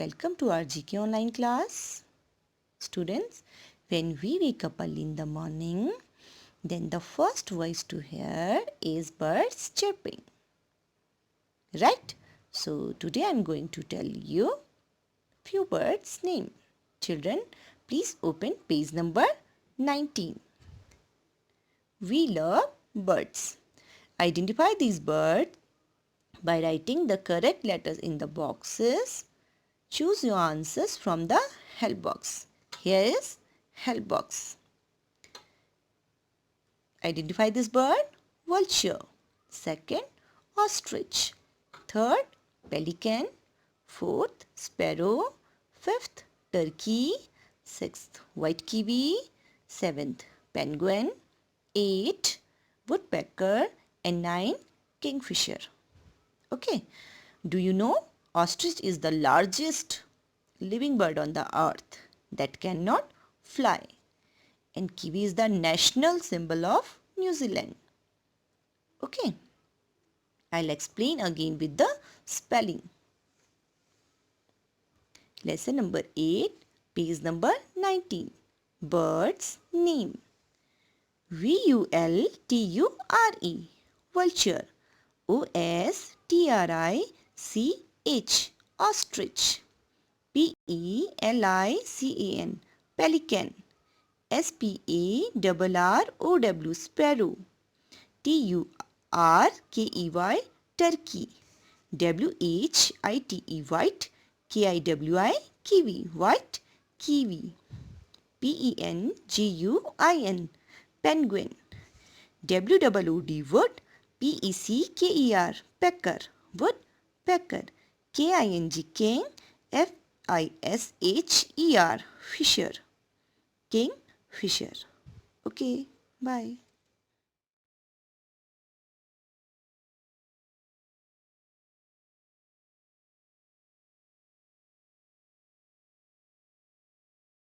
Welcome to our GK online class. Students, when we wake up early in the morning, then the first voice to hear is birds chirping. Right? So today I am going to tell you few birds' name. Children, please open page number 19. We love birds. Identify these birds by writing the correct letters in the boxes. Choose your answers from the help box. Here is help box. Identify this bird. Vulture. Second, ostrich. Third, pelican. Fourth, sparrow. Fifth, turkey. Sixth, white kiwi. Seventh, penguin. 8, woodpecker. And 9, kingfisher. Okay. Do you know ostrich is the largest living bird on the earth that cannot fly? And kiwi is the national symbol of New Zealand. Okay. I'll explain again with the spelling. Lesson number 8, page number 19. Bird's name. vulture. Vulture. ostrich. Ostrich. pelican. Pelican. sparrow. Sparrow. turkey. Turkey. white. kiwi. White. Kiwi. penguin. Penguin. wood. pecker. Pecker. Wood. Pecker. king. fisher. Fisher. King fisher. Okay, bye.